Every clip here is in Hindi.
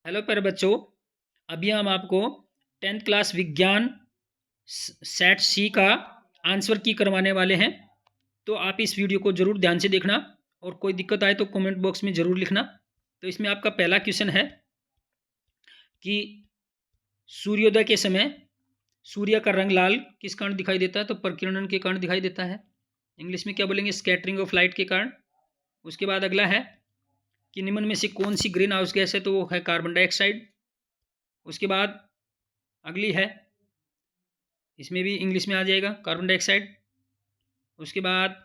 हेलो प्यारे बच्चों। अभी हम आपको 10th क्लास विज्ञान सेट सी का आंसर की करवाने वाले हैं। तो आप इस वीडियो को जरूर ध्यान से देखना और कोई दिक्कत आए तो कमेंट बॉक्स में जरूर लिखना। तो इसमें आपका पहला क्वेश्चन है कि सूर्योदय के समय सूर्य का रंग लाल किस कारण दिखाई देता है? तो प्रकीर्णन के कारण दिखाई देता है। इंग्लिश में क्या बोलेंगे? स्कैटरिंग ऑफ लाइट के कारण। उसके बाद अगला है कि निम्न में से कौन सी ग्रीन हाउस गैस है? तो वो है कार्बन डाइऑक्साइड। उसके बाद अगली है, इसमें भी इंग्लिश में आ जाएगा, कार्बन डाइऑक्साइड। उसके बाद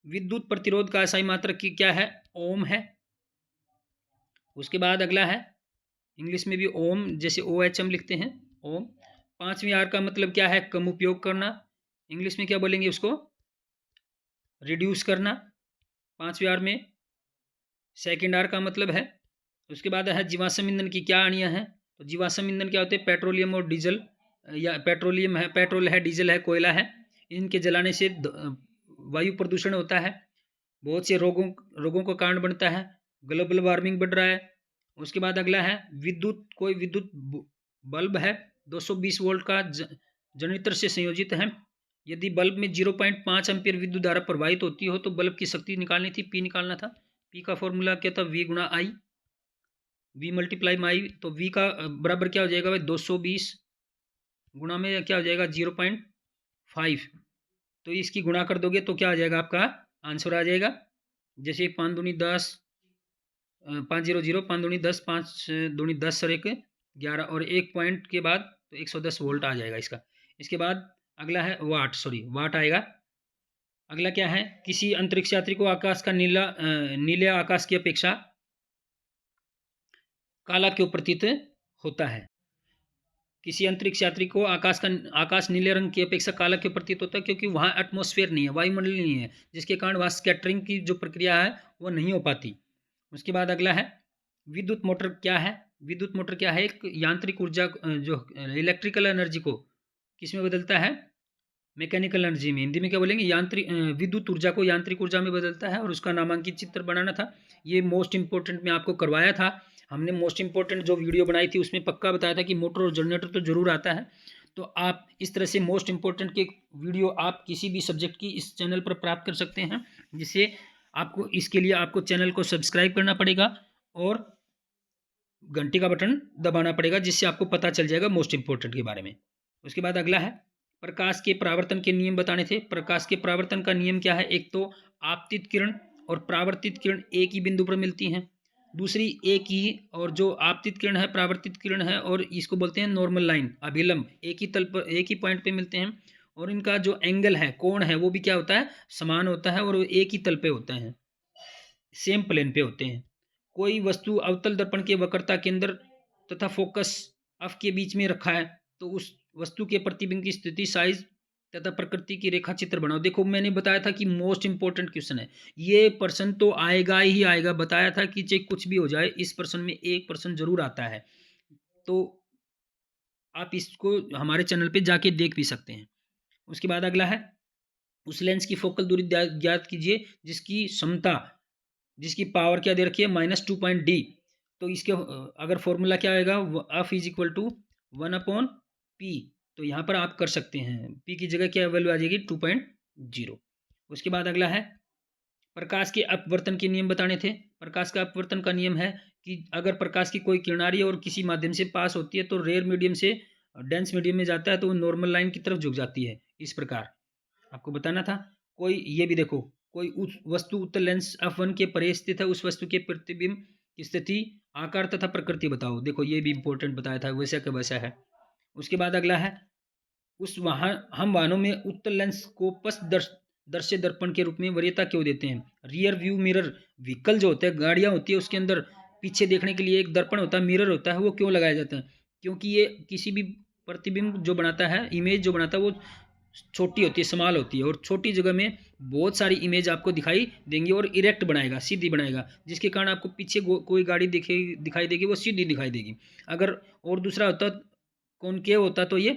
विद्युत प्रतिरोध का SI मात्रक की क्या है? ओम है। उसके बाद अगला है, इंग्लिश में भी ओम, जैसे OH हम लिखते हैं, ओम। 5वीं आर का मतलब क्या है? कम उपयोग करना। इंग्लिश में क्या बोलेंगे उसको? रिड्यूस करना। 5वीं आर में सेकेंड आर का मतलब है। उसके बाद है जीवाश्म ईंधन की क्या अणियाँ हैं? तो जीवाश्म ईंधन क्या होते हैं? पेट्रोलियम और डीजल, या पेट्रोलियम है, पेट्रोल है, डीजल है, कोयला है। इनके जलाने से वायु प्रदूषण होता है, बहुत से रोगों का कारण बनता है, ग्लोबल वार्मिंग बढ़ रहा है। उसके बाद अगला है विद्युत, कोई विद्युत बल्ब है 220 वोल्ट का जनरेटर से संयोजित है। यदि बल्ब में 0.5 एम्पियर विद्युत धारा प्रवाहित होती हो तो बल्ब की शक्ति निकालनी थी, P निकालना था। P का फॉर्मूला क्या था? V गुणा I, V मल्टीप्लाई में I। तो V का बराबर क्या हो जाएगा भाई? 220 गुणा में क्या हो जाएगा? 0.5। तो इसकी गुणा कर दोगे तो क्या आ जाएगा? आपका आंसर आ जाएगा। जैसे 5 दूनी 10, 500, 5 दूनी 10, 5 दूनी 10 और 1 11, और 1 पॉइंट के बाद तो 110 वोल्ट आ जाएगा इसका। इसके बाद अगला है वाट, वाट आएगा। अगला क्या है? किसी अंतरिक्ष यात्री को आकाश का नीले आकाश की अपेक्षा काला क्यों प्रतीत होता है? किसी अंतरिक्ष यात्री को आकाश नीले रंग की अपेक्षा काला क्यों प्रतीत होता है? क्योंकि वहाँ एटमॉस्फेयर नहीं है, वायुमंडल नहीं है, जिसके कारण वहाँ स्कैटरिंग की जो प्रक्रिया है वो नहीं हो पाती। उसके बाद अगला है विद्युत मोटर क्या है? विद्युत मोटर क्या है? एक यांत्रिक ऊर्जा, जो इलेक्ट्रिकल एनर्जी को किस में बदलता है? मैकेनिकल एनर्जी में। हिंदी में क्या बोलेंगे? यांत्रिक विद्युत ऊर्जा को यांत्रिक ऊर्जा में बदलता है, और उसका नामांकित चित्र बनाना था। ये मोस्ट इंपॉर्टेंट में आपको करवाया था। हमने मोस्ट इंपॉर्टेंट जो वीडियो बनाई थी उसमें पक्का बताया था कि मोटर और जनरेटर तो जरूर आता है। तो आप इस तरह से मोस्ट इंपॉर्टेंट के वीडियो आप किसी भी सब्जेक्ट की इस चैनल पर प्राप्त कर सकते हैं, जिससे आपको, इसके लिए आपको चैनल को सब्सक्राइब करना पड़ेगा और घंटी का बटन दबाना पड़ेगा, जिससे आपको पता चल जाएगा मोस्ट इंपॉर्टेंट के बारे में। उसके बाद अगला है प्रकाश के परावर्तन के नियम बताने थे। प्रकाश के परावर्तन का नियम क्या है? एक तो आपतित किरण और परावर्तित किरण एक ही बिंदु पर मिलती हैं। दूसरी एक ही, और जो आपतित किरण है, परावर्तित किरण है, और इसको बोलते हैं नॉर्मल लाइन, अभिलंब, एक ही तल पर, एक ही पॉइंट पे मिलते हैं। और इनका जो एंगल है, कोण है, वो भी क्या होता है? समान होता है, और वो एक ही तल पे होते हैं, सेम प्लेन पे होते हैं। कोई वस्तु अवतल दर्पण के वक्रता केंद्र तथा फोकस अफ के बीच में रखा है तो उस वस्तु के प्रतिबिंब की स्थिति, साइज तथा प्रकृति की रेखा चित्र बनाओ। देखो, मैंने बताया था कि मोस्ट इंपॉर्टेंट क्वेश्चन है ये। प्रश्न तो आएगा ही आएगा, बताया था कि चाहे कुछ भी हो जाए, इस प्रश्न में एक प्रश्न जरूर आता है। तो आप इसको हमारे चैनल पे जाके देख भी सकते हैं। उसके बाद अगला है उस लेंस की फोकल दूरी ज्ञात कीजिए जिसकी क्षमता, जिसकी पावर क्या दे रखी है? -2.d। तो इसके अगर फॉर्मूला क्या आएगा? F is equal to 1/p। तो यहाँ पर आप कर सकते हैं, p की जगह क्या वैल्यू आ जाएगी? 2.0। उसके बाद अगला है प्रकाश के अपवर्तन के नियम बताने थे। प्रकाश का अपवर्तन का नियम है कि अगर प्रकाश की कोई किरणारी और किसी माध्यम से पास होती है तो रेयर मीडियम से डेंस मीडियम में जाता है तो वो नॉर्मल लाइन की तरफ झुक जाती है। इस प्रकार आपको बताना था। कोई ये भी देखो, कोई वस्तु उत्तल लेंस f1 के परे स्थित है, उस वस्तु के प्रतिबिंब की स्थिति, आकार तथा प्रकृति बताओ। देखो, ये भी इंपॉर्टेंट बताया था, वैसा का वैसा है। उसके बाद अगला है हम वाहनों में उत्तल लेंस को दृश्य दर्पण के रूप में वरीयता क्यों देते हैं? रियर व्यू मिरर, व्हीकल जो होते हैं, गाड़ियां होती है, उसके अंदर पीछे देखने के लिए एक दर्पण होता है, मिरर होता है, वो क्यों लगाया जाता है? क्योंकि ये किसी भी प्रतिबिंब जो बनाता है, इमेज जो बनाता है, वो छोटी होती है, स्मॉल होती है, और छोटी जगह में बहुत सारी इमेज आपको दिखाई देंगी और इरेक्ट बनाएगा, सीधी बनाएगा, जिसके कारण आपको पीछे कोई गाड़ी दिखाई देगी, वो सीधी दिखाई देगी। अगर और दूसरा होता, कॉनकेव होता, तो ये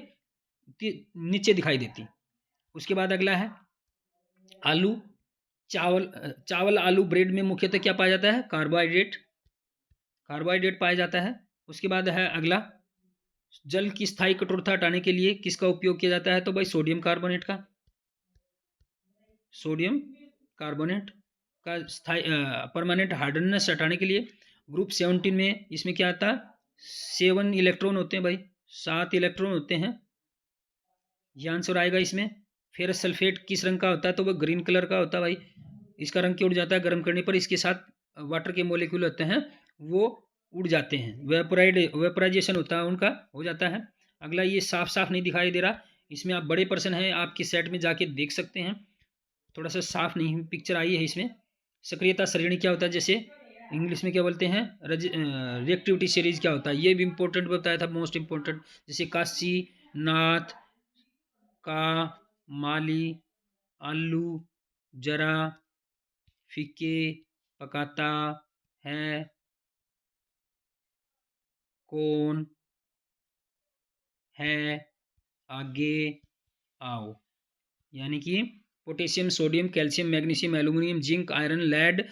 नीचे दिखाई देती। उसके बाद अगला है आलू, चावल आलू ब्रेड में मुख्यतः क्या पाया जाता है? कार्बोहाइड्रेट पाया जाता है। उसके बाद है अगला, जल की स्थायी कठोरता हटाने के लिए किसका उपयोग किया जाता है? तो भाई सोडियम कार्बोनेट का, सोडियम कार्बोनेट का स्थायी परमानेंट हार्डनेस हटाने के लिए। ग्रुप 17 में इसमें क्या आता है? 7 इलेक्ट्रॉन होते हैं भाई, 7 इलेक्ट्रॉन होते हैं, ये आंसर आएगा इसमें। फेरस सल्फेट किस रंग का होता है? तो वो ग्रीन कलर का होता है भाई। इसका रंग क्यों उड़ जाता है? गर्म करने पर इसके साथ वाटर के मोलिक्यूल होते हैं वो उड़ जाते हैं, वेपोराइजेशन होता है उनका, हो जाता है। अगला, ये साफ साफ नहीं दिखाई दे रहा, इसमें आप बड़े पर्सन हैं, आपके सेट में जाके देख सकते हैं, थोड़ा सा साफ नहीं पिक्चर आई है इसमें। सक्रियता श्रेणी क्या होता है? जैसे इंग्लिश में क्या बोलते हैं? रिएक्टिविटी सीरीज क्या होता है? ये भी इंपॉर्टेंट बताया था, मोस्ट इंपॉर्टेंट। जैसे काशी, नाथ, का, माली, आलू, जरा, फीके, पकाता है, कौन है, आगे आओ। यानी कि potassium, sodium, calcium, magnesium, aluminium, zinc, iron, lead,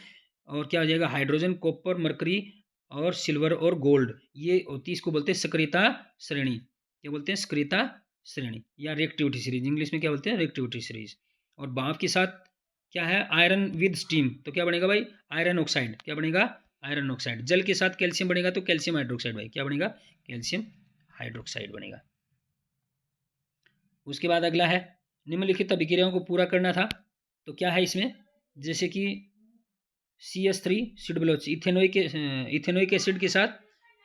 और क्या हो जाएगा? हाइड्रोजन, कॉपर, मरकरी और सिल्वर और गोल्ड। ये होती, इसको बोलते हैं सक्रियता श्रेणी। क्या बोलते हैं? सक्रियता श्रेणी या रिएक्टिविटी सीरीज, इंग्लिश में क्या बोलते हैं? Reactivity series. और भाप के साथ क्या है? आयरन विद स्टीम, तो क्या बनेगा भाई? Iron oxide. क्या बनेगा? Iron oxide. जल के साथ कैल्शियम बनेगा तो कैल्शियम हाइड्रोक्साइड भाई, क्या बनेगा? कैल्शियम हाइड्रोक्साइड बनेगा। उसके बाद अगला है, निम्नलिखित अभिक्रियाओं को पूरा करना था, तो क्या है इसमें? जैसे कि CH3 सिडब्लोच, इथेनोइक एसिड के साथ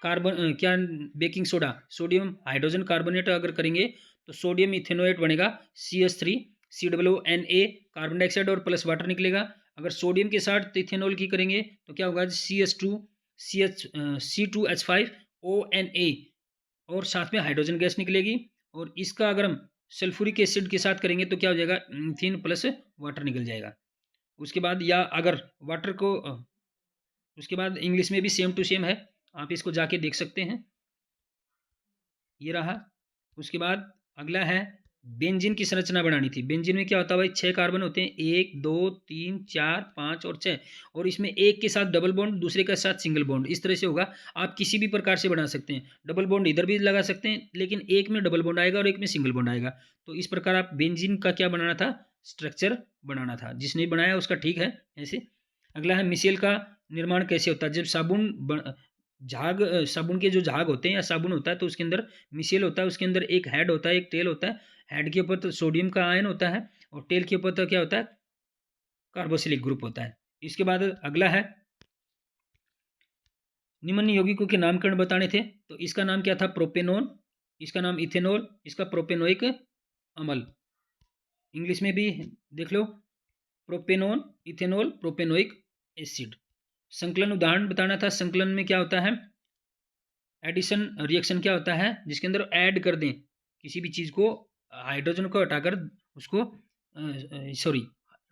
कार्बन क्या, baking soda, sodium hydrogen carbonate अगर करेंगे तो सोडियम इथेनोएट बनेगा, CH3 COONA, कार्बन डाइऑक्साइड और प्लस वाटर निकलेगा। अगर सोडियम के साथ इथेनॉल की करेंगे तो क्या होगा? C2H5ONA, और साथ में हाइड्रोजन गैस निकलेगी। और इसका अगर हम सल्फ्यूरिक एसिड के साथ करेंगे तो क्या हो जाएगा? मीथेन प्लस वाटर निकल जाएगा। उसके बाद, या अगर वाटर को उसके बाद इंग्लिश में भी सेम टू सेम है, आप इसको जाके देख सकते हैं, ये रहा। उसके बाद अगला है, बेंजीन की संरचना बनानी थी। बेंजीन में क्या होता है भाई? 6 कार्बन होते हैं, 1 2 3 4 5 और 6, और इसमें एक के साथ डबल बॉन्ड, दूसरे के साथ सिंगल बॉन्ड, इस तरह से होगा। आप किसी भी प्रकार से बना सकते हैं, डबल बॉन्ड इधर भी लगा सकते हैं, लेकिन एक में डबल बॉन्ड आएगा और एक में सिंगल बॉन्ड आएगा। तो इस प्रकार आप बेंजीन का क्या बनाना था? स्ट्रक्चर बनाना था। जिसने बनाया उसका ठीक है ऐसे। अगला है, मिसेल का निर्माण कैसे होता है? जब साबुन के जो झाग होते हैं या साबुन होता है तो उसके अंदर मिसेल होता है, उसके अंदर एक हेड होता है, एक टेल होता है। हेड के ऊपर तो सोडियम का आयन होता है और टेल के ऊपर तो क्या होता है? कार्बोक्सिलिक ग्रुप होता है। इसके बाद अगला है, निम्न यौगिकों के नामकरण बताने थे, तो इसका नाम क्या था? प्रोपेनोन, इसका नाम इथेनॉल, इसका प्रोपेनोइक अम्ल। इंग्लिश में भी देख लो, प्रोपेनोन, इथेनॉल, प्रोपेनोइक एसिड। संकलन उदाहरण बताना था। संकलन में क्या होता है? एडिशन रिएक्शन क्या होता है? जिसके अंदर ऐड कर दें किसी भी चीज़ को, हाइड्रोजन को हटाकर उसको, सॉरी,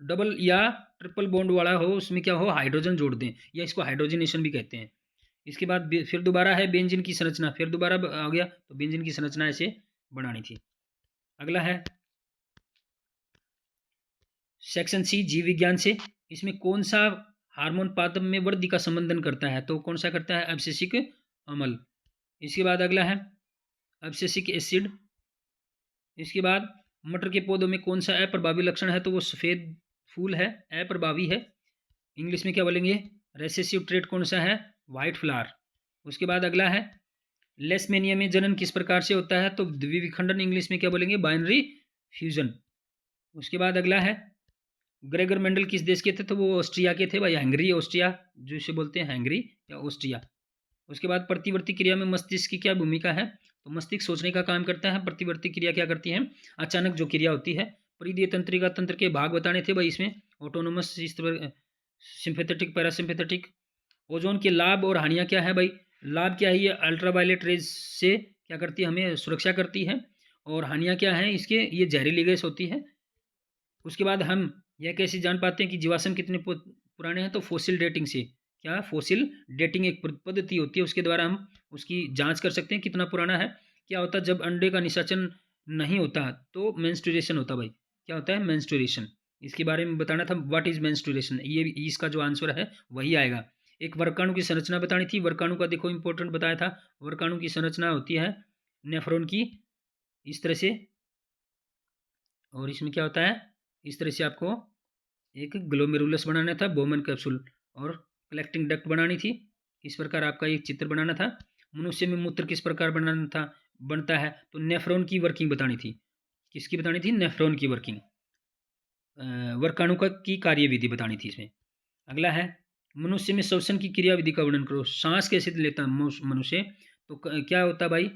डबल या ट्रिपल बॉन्ड वाला हो, उसमें क्या हो? हाइड्रोजन जोड़ दें, या इसको हाइड्रोजनेशन भी कहते हैं। इसके बाद फिर दोबारा है बेंजीन की संरचना, फिर दोबारा आ गया, तो बेंजीन की संरचना ऐसे बनानी थी। अगला है सेक्शन सी, जीव विज्ञान से। इसमें कौन सा हार्मोन पादप में वृद्धि का संबंधन करता है? तो कौन सा करता है? अब्सिसिक अम्ल। इसके बाद अगला है अब्सिसिक एसिड। इसके बाद, मटर के पौधों में कौन सा अप्रभावी लक्षण है? तो वो सफ़ेद फूल है, अप्रभावी है। इंग्लिश में क्या बोलेंगे? रेसेसिव ट्रेट कौन सा है? White flower. उसके बाद अगला है, लेसमेनिया में जनन किस प्रकार से होता है? तो द्विविखंडन, इंग्लिश में क्या बोलेंगे? Binary fusion. उसके बाद अगला है, ग्रेगर मेंडल किस देश के थे? तो वो ऑस्ट्रिया के थे भाई, हंगरी, ऑस्ट्रिया जो इसे बोलते हैं, हंगरी या ऑस्ट्रिया। उसके बाद, प्रतिवर्ती क्रिया में मस्तिष्क की क्या भूमिका है? तो मस्तिष्क सोचने का काम करता है। प्रतिवर्ती क्रिया क्या करती है? अचानक जो क्रिया होती है। परिधीय तंत्रिका तंत्र के भाग बताने थे भाई इसमें, ऑटोनोमस, सिंपैथेटिक, पैरासिम्पैथेटिक। ओजोन के लाभ और हानियाँ क्या है भाई? लाभ क्या है? ये अल्ट्रावायलेट रेज से क्या करती है? हमें सुरक्षा करती है। और हानियाँ क्या हैं इसके? ये जहरीली गैस होती है। उसके बाद हम यह कैसे जान पाते हैं कि जीवाश्म कितने पुराने हैं? तो फोसिल डेटिंग से। क्या? फोसिल डेटिंग एक पद्धति होती है, उसके द्वारा हम उसकी जांच कर सकते हैं कितना पुराना है। क्या होता है जब अंडे का निषेचन नहीं होता? तो मेंस्ट्रुएशन होता भाई। क्या होता है? मेंस्ट्रुएशन। इसके बारे में बताना था, व्हाट इज मेंस्ट्रुएशन, ये इसका जो आंसर है वही आएगा। एक वर्गाणु की संरचना बतानी थी। वर्गाणु का देखो इंपॉर्टेंट बताया था। वर्गाणु की संरचना होती है नेफ्रॉन की इस तरह से, और इसमें क्या होता है इस तरह से। आपको एक ग्लोमेरुलस बनाना था, बोमन कैप्सूल और कलेक्टिंग डक्ट बनानी थी। इस प्रकार आपका एक चित्र बनाना था। मनुष्य में मूत्र किस प्रकार बनाना था बनता है, तो नेफ्रॉन की वर्किंग बतानी थी। किसकी बतानी थी? नेफ्रॉन की वर्किंग। वर्गाणु का की कार्यविधि बतानी थी इसमें। अगला है मनुष्य में श्वसन की क्रियाविधि का वर्णन करो। सांस कैसे लेता है मनुष्य, तो क्या होता है भाई?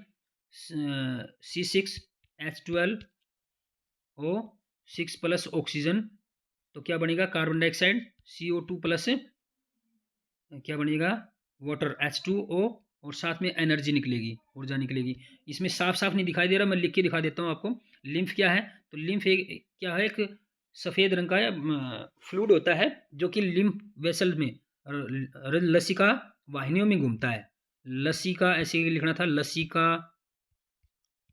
C6H12O6 प्लस ऑक्सीजन, तो क्या बनेगा? कार्बन डाइऑक्साइड CO2 प्लस क्या बनेगा? वाटर H2O, और साथ में एनर्जी निकलेगी, ऊर्जा निकलेगी। इसमें साफ साफ नहीं दिखाई दे रहा, मैं लिख के दिखा देता हूँ आपको। लिम्फ क्या है? तो लिम्फ एक क्या है? एक सफ़ेद रंग का फ्लूइड होता है जो कि लिम्फ वेसल में लसिका वाहिनियों में घूमता है। लसिका ऐसे लिखना था, लसिका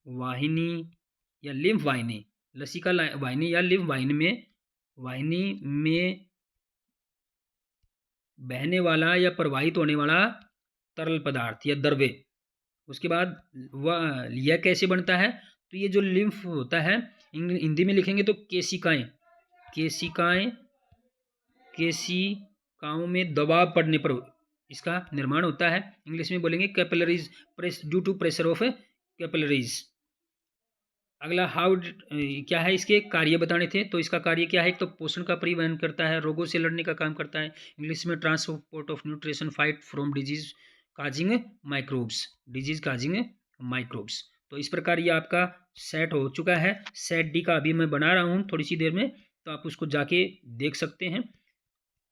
वाहिनी या लिम्फ वाहिनी, लसिका वाहिनी या लिम्फ वाहिनी में बहने वाला या प्रवाहित होने वाला तरल पदार्थ या द्रव्य। उसके बाद वह यह कैसे बनता है? तो ये जो लिम्फ होता है, हिंदी में लिखेंगे तो केशिकाएं, केशिकाएं केशिकाओं में दबाव पड़ने पर इसका निर्माण होता है। इंग्लिश में बोलेंगे capillaries, press due to pressure of capillaries. अगला क्या है? इसके कार्य बताने थे। तो इसका कार्य क्या है? एक तो पोषण का परिवहन करता है, रोगों से लड़ने का काम करता है। इंग्लिश में transport of nutrition, fight from disease causing microbes. तो इस प्रकार ये आपका सेट हो चुका है। सेट डी का अभी मैं बना रहा हूँ थोड़ी सी देर में, तो आप उसको जाके देख सकते हैं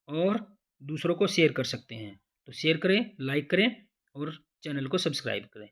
और दूसरों को शेयर कर सकते हैं। तो शेयर करें, लाइक करें और चैनल को सब्सक्राइब करें।